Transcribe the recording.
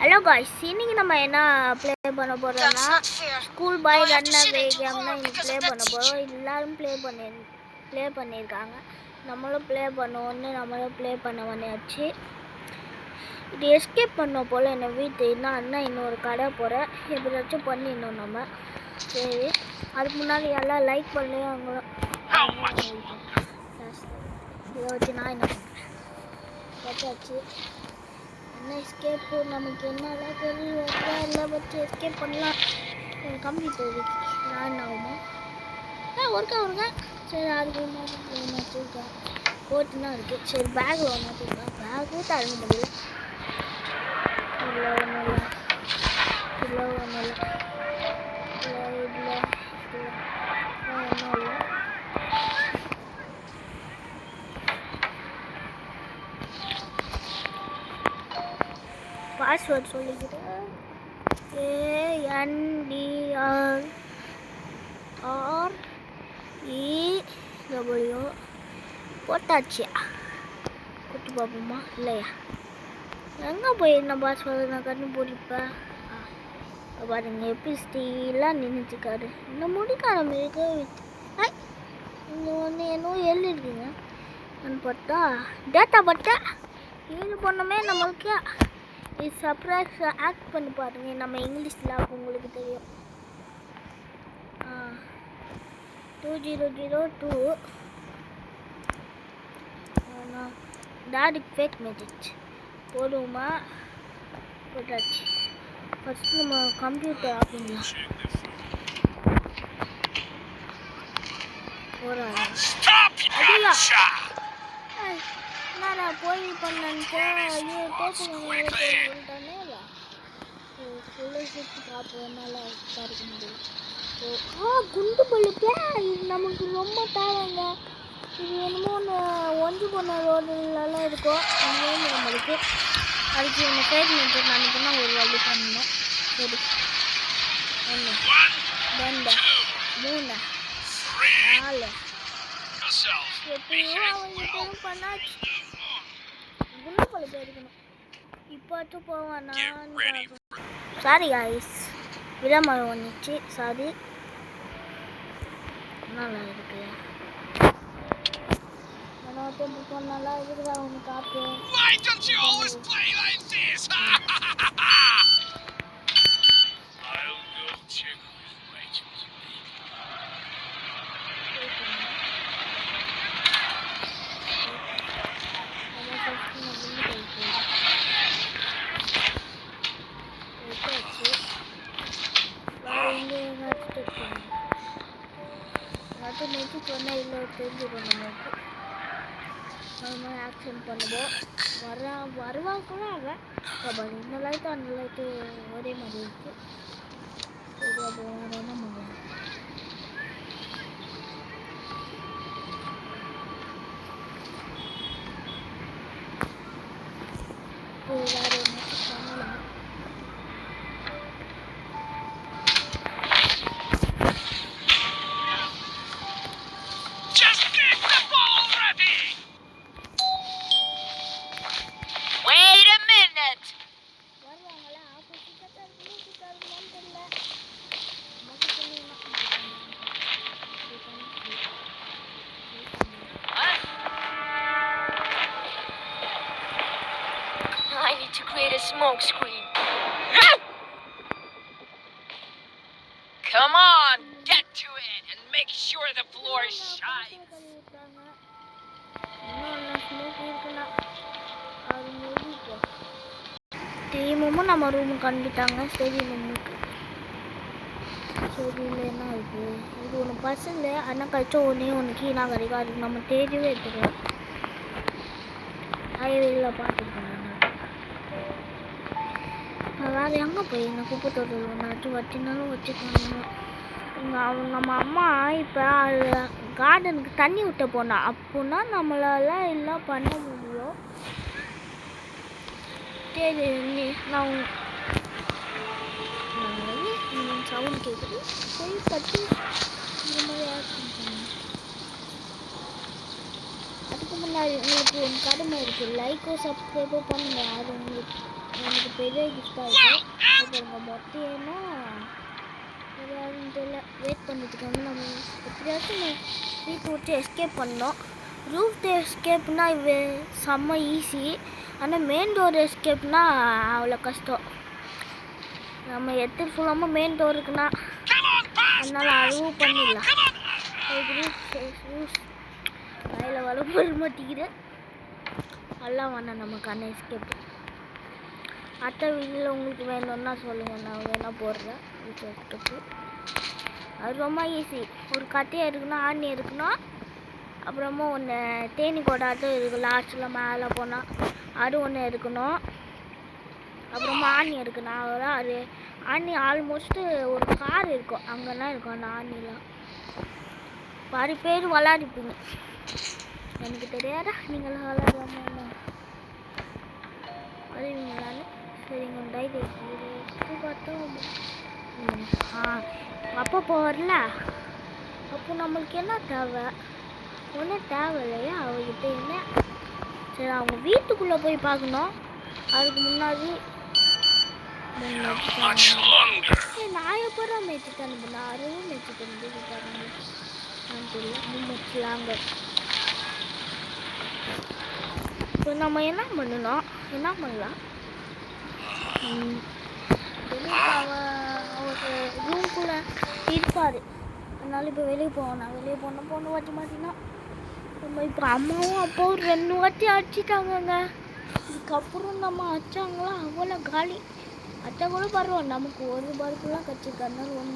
Hello guys, இன்னைக்கு நம்ம என்ன ப்ளே பண்ண போகிறோம்னா ஸ்கூல் பாய் ரன் அவே கேம் தான் இன்னைக்கு ப்ளே பண்ண போகிறோம். எல்லாரும் ப்ளே பண்ணியிருக்காங்க. நம்மளும் ப்ளே பண்ணுவோன்னு நம்மளும் ப்ளே பண்ண பண்ணியாச்சு. இது எஸ்கேப் பண்ண போல் என்ன வீட்டு இன்னும் இன்னொரு கடை போகிறேன். எப்படியாச்சும் பண்ணிடணும் நம்ம. சரி, அதுக்கு முன்னாடி எல்லாம் லைக் பண்ணி அவங்களும் இதை வச்சு நான் என்ன பண்ணுறேன் வச்சாச்சு. என்ன எஸ்கேப்பு நமக்கு என்னெல்லாம் தெரியும் எல்லாம் வச்சு எஸ்கேப் பண்ணலாம். கம்ப்யூட்டர் நான் என்ன ஆகுமா ஒருக்கா சரி அதுக்கு ஒன்று வச்சுருக்கேன். கோட்டு தான் இருக்குது. சரி பேக்கில் ஒன்று வச்சுருக்கேன். பேக்கும் தரங்க முடியல. இல்லை ஒன்றும் இல்லை ஒன்றும் இல்லை பாஸ்வேர்ட் சொல்லிக்கிறேன். ANDRREW போட்டாச்சியா? குட்டி பார்ப்போமா? இல்லையா? எங்கே போய் என்ன பாஸ்வேர்டு நான் கண்ணு போட்டிருப்பேன். பாருங்க எப்படி ஸ்டீலாக நின்றுச்சுக்காரு. இந்த முடிக்காரம் இருக்கு. இங்கே வந்து என்னவோ எழுதிருக்குங்க. நான் பார்த்தா டேட்டா பட்டா இது பண்ணமே நம்மளுக்கு. இது சர்ப்ரைஸ் ஆக்ட் பண்ணி பாருங்க. நம்ம இங்கிலீஷில் உங்களுக்கு தெரியும். 2002 டாடி ஃபேக் மெசேஜ் போடுவோமா? போட்டாச்சு. ஃபஸ்ட்டு நம்ம கம்ப்யூட்டர் ஆப்பிங்களா போகிறாங்க. என்னடா போய் பண்ணன்ட்டு ஐயோ பேசுகிறேன் ஃபுல்லாக சுற்றி பார்ப்போம். நல்லா இருக்க முடியும். குண்டு பள்ளிக்கே இது நமக்கு ரொம்ப தேவைங்க. இது என்னமோ ஒன்று ஒன்று போன ரோடுலலாம் இருக்கும். அங்கே நம்மளுக்கு அதுக்கு ஒன்று ஃபேக் மெசேஜ் நினைக்குன்னா ஒரு வழி பண்ணணும். சரி 1 2 3 4 எப்படியோ அவங்களுக்கு பண்ணாச்சு. குண்டு பள்ளிக்கு இருக்கணும். இப்போச்சும் போவானா? சாரி காய்ஸ், விடாமரம் வந்துச்சு. சாரி. நல்லா இருக்கு. நல்லா இருக்குதா ஒன்று காப்பு. நெட்டு சொன்னால் இல்லை தெரிஞ்சுக்கணும். நமக்கு அது மாதிரி ஆக்ஷன் பண்ணுவோம். வருவாக்குள்ள அவன் இந்த லைட்டு அந்த லைட்டு ஒரே மாதிரி இருக்குது. சரி அப்போ வேறு என்ன பண்ணுவோம்? வேறு என்ன பண்ணலாம்? I need to create a smoke screen. Come on, get to it and make sure the floor shines. டீமும் நம்ம ரூமுக்கு அனுப்பிட்டாங்க. சரி ரூமுக்கு சரி இல்லை என்ன இருக்குது? இது ஒன்று பசங்க அண்ணன் கழிச்சோம். ஒன்று கீழே கிடைக்கும். அதுக்கு நம்ம தேடிவே எடுத்துக்கலாம். ஹைவேயில் பார்த்துருக்கோம். வேறு எங்கே போய் இந்த குப்பை தொட்டில் ஒன்றாச்சும் வச்சுனாலும் வச்சுக்கணும். நம்ம அம்மா இப்போ கார்டனுக்கு தண்ணி விட்ட போனா அப்படின்னா நம்மளால எல்லாம் பண்ண முடியும். சரி நான் சவுண்ட் கேட்குது. சரி கட்டி இந்த மாதிரி ஆக்ஷன் பண்ணுங்க. அதுக்கு முன்னாடி உங்களுக்கு ஒரு கடமை இருக்குது. லைக்கோ சப்ஸ்கிரைபோ பண்ணுங்க. அது உங்களுக்கு எனக்கு பெரிய கிஃப்டாக இருக்குது. இப்போ மொத்தம் ஏன்னா யாருன்னு தெரியல. வெயிட் பண்ணிட்டு வந்து நம்ம எப்படியாச்சும் வீட்டை விட்டு எஸ்கேப் பண்ணோம். ரூஃப் எஸ்கேப்னா செம்ம ஈஸி. ஆனால் மெயின் டோர் எஸ்கேப்னா அவ்வளோ கஷ்டம். நம்ம எத்தனை ஃபுல்லாமல் மெயின் டோர் இருக்குன்னா அதனால் அதுவும் பண்ணிடலாம். வாயில் வர போட மாட்டேங்குது. எல்லாம் வேணாம் நமக்கான எஸ்கேப். அடுத்த வீடியோவில் உங்களுக்கு வேணும்னா சொல்லுங்கள், நான் வேணால் போடுறேன். எஸ்கேப்பு அது ரொம்ப ஈஸி. ஒரு கட்டையாக இருக்குன்னா ஆணி இருக்கணும். அப்புறமா ஒன்று தேனி கொடாட்டம் இருக்குது. லாஸ்ட்டில் மேலே போனால் அது ஒன்று இருக்கணும். அப்புறமா ஆணி இருக்குண்ணா. அதெல்லாம் அது ஆணி ஆல்மோஸ்ட்டு ஒரு கார் இருக்கும், அங்கெல்லாம் இருக்கும் அந்த ஆணிலாம். பாதி பேர் விளாடிப்பீங்க, எனக்கு தெரியாதா நீங்களாம் விளாடுவாங்க வருவீங்களான்னு. சரிங்க டைரி பார்த்தோம். அப்போ போகல. அப்போ நம்மளுக்கு என்ன தேவை? ஒன்றும் தேவை இல்லையா அவங்ககிட்ட என்ன? சரி அவங்க வீட்டுக்குள்ளே போய் பார்க்கணும். அதுக்கு முன்னாடி நான் எப்போ மேய்ச்சிட்டு அனுப்புனா அதுவும் மேய்ச்சிட்டு அனுப்பிட்டாங்க தெரியல. இப்போ நம்ம என்ன பண்ணலாம்? ஒரு ரூம்குள்ளே இருப்பார். அதனால இப்போ வெளியே போனோம். போன வாட்டி மாட்டினா நம்ம இப்போ அம்மாவும் அப்பாவும் 2 வாட்டி அடிச்சிட்டாங்கங்க. இதுக்கப்புறம் நம்ம அடிச்சாங்களா அவ்வளோ காலி. அத்தை கூட பரவாயில்ல, நமக்கு ஒரு பருப்புலாம் கட்சிருக்காருனால ஒன்று